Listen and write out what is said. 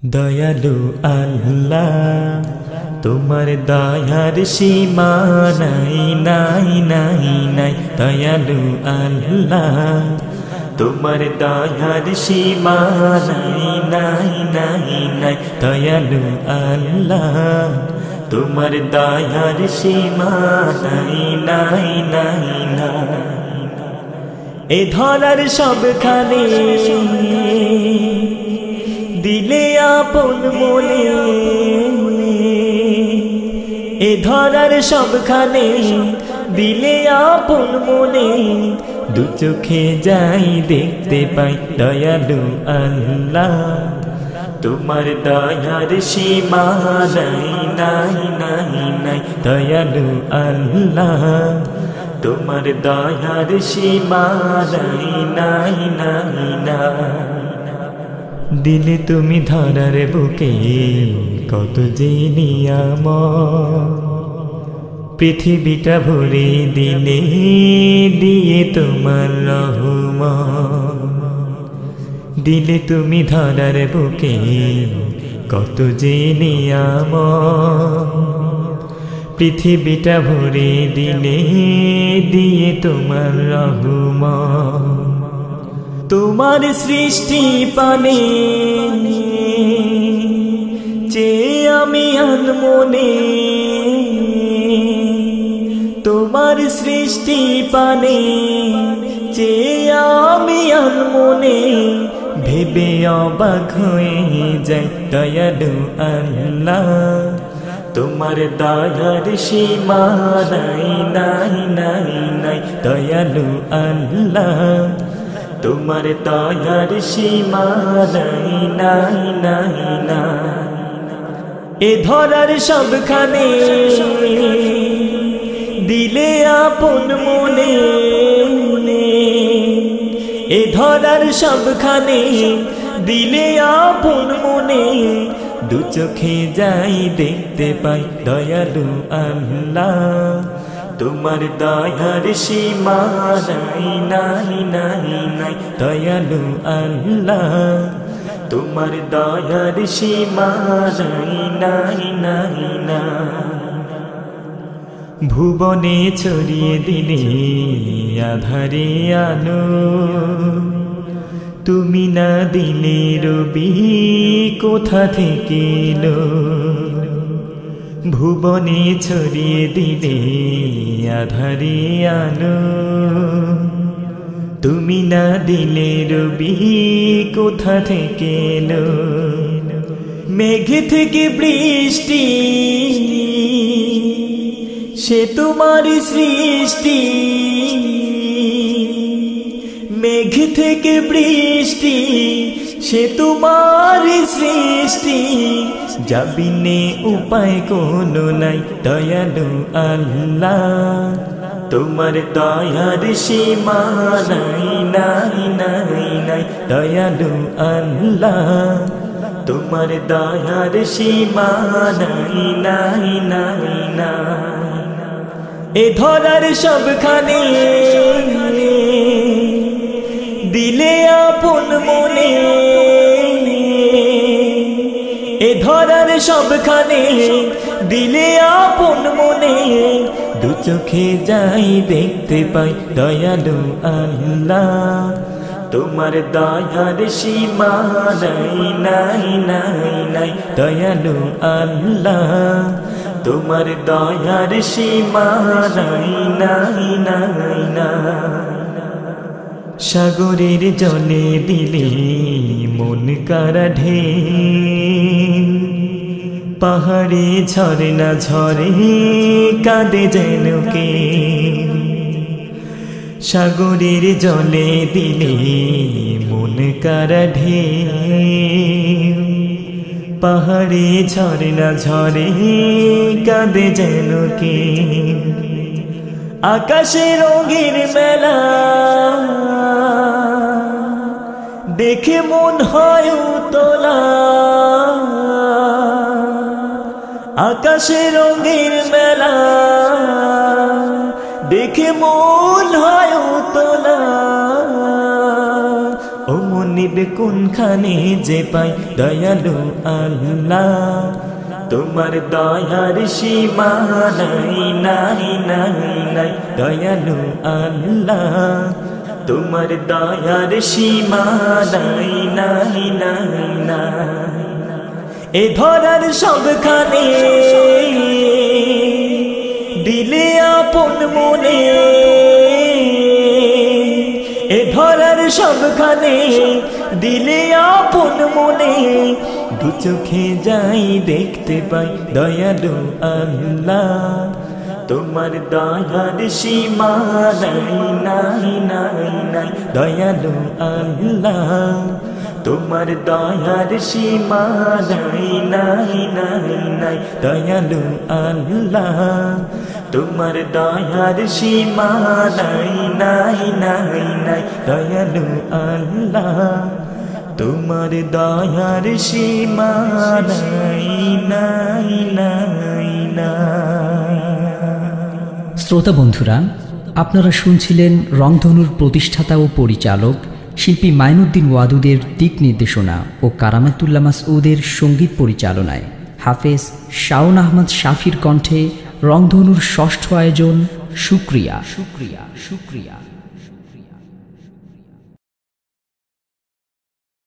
দয়ালু আল্লাহ তোমার দয়ার সীমা নাই নাই নাই নাই। দয়ালু আল্লাহ তোমার দয়ার সীমা নাই নাই নাই নাই। দয়ালু আল্লাহ তোমার দয়ার সীমা নাই নাই নাই নাই। এ ধরার সবখানে দিলে আপন মনে, এ ধরার সবখানে দিলে আপন মনে। দু চোখে যাই দেখতে পাই দয়ালু আল্লাহ তোমার দয়ার সীমা নাই নাই নাই নাই। দয়ালু আল্লাহ তোমার দয়ার সীমা নাই নাই নাই নাই। দিলে তুমি ধরার বুকে কত যে নিয়ামত, পৃথিবীটা ভরে দিলে দিয়ে তোমার রহমত। দিলে তুমি ধরার বুকে কত যে নিয়ামত, পৃথিবীটা ভরে দিলে দিয়ে তোমার রহমত। তোমার সৃষ্টি পানে চেয়ে আমি আনমনে, তোমার সৃষ্টি পানে চেয়ে আমি আনমনে। ভেবে অবাক হয়ে যাই দয়ালু আল্লাহ তোমার দয়ার সীমা নাই নাই নাই নাই। দয়ালু আল্লাহ তোমার দয়ার সীমা নাই নাই নাই নাই। এ ধরার সবখানে দিলে আপন মনে, এ ধরার সবখানে দিলে আপন মনে। দু চোখে যাই দেখতে পাই দয়ালু আল্লাহ তোমার দয়ার সীমা নাই নাই নাই নাই। দয়ালু আল্লাহ তোমার দয়ার সীমা নাই নাই নাই নাই। ভুবনে ছড়িয়ে দিলে আধারে আলো, তুমি না দিলে রবি কোথা থেকে এলো। ভুবনে ছড়িয়ে দিলে আধারে আলো, তুমি না দিলে রবি কোথা থেকে এলো। মেঘ থেকে বৃষ্টি সে তোমার সৃষ্টি, মেঘ থেকে বৃষ্টি সে তোমার সৃষ্টি। যাবিনে উপায় কোনো নাই দয়ালু আল্লাহ তোমার দয়ার সীমা নাই নাই নাই নাই। দয়ালু আল্লাহ তোমার দয়ার সীমা নাই নাই নাই নাই। এ ধরার সবখানে দিলে আপন মনে, এ ধরার সবখানে দিলে আপন মনে। দু চোখে যাই দেখতে পাই দয়ালু আল্লাহ তোমার দয়ার সীমা নাই নাই নাই নাই। দয়ালু আল্লাহ তোমার দয়ার সীমা নাই নাই নাই নাই। সাগরের জলে দিলে মন কারা ঢেউ, পাহাড়ে ঝরনা ঝরে কাঁদে যেন কে। সাগরের জলে দিলে মন কারা ঢেউ, পাহাড়ে ঝরনা ঝরে কাঁদে যেন কে। আকাশে রঙের মেলা দেখে মন হয় উতলা, আকাশে রঙের মেলা দেখে মন হয় উতলা। ও মনে মনের কোনখানে যে পাই দয়ালু আল্লাহ তোমার দয়ার সীমা নাই নাই নাই নাই দয়ালু আল্লাহ তোমার দয়ার সীমা নাই নাই নাই নাই এ ধরার সবখানে দিলে আপন মনে এ ধরার সবখানে দিলে আপন মনে দু চোখে যাই দেখতে পাই দয়ালু আল্লাহ তোমার দয়ার সীমা নাই নাই নাই নাই দয়ালু আল্লাহ তোমার দয়ার সীমা নাই নাই নাই নাই দয়ালু আল্লাহ তোমার দয়ার সীমা নাই নাই নাই নাই দয়ালু আল্লাহ তোমার দয়ার সীমা নাই নাই নাই নাই। শ্রোতা বন্ধুরা, আপনারা শুনছিলেন রংধনুর প্রতিষ্ঠাতা ও পরিচালক শিল্পী মাইনুদ্দিন ওয়াদুদের দিক নির্দেশনা ও কারামাতুল্লাহ মাসউদের সঙ্গীত পরিচালনায় হাফেজ শাওন আহমদ শাফির কণ্ঠে রংধনুর ষষ্ঠ আয়োজন শুকরিয়া শুকরিয়া শুকরিয়া।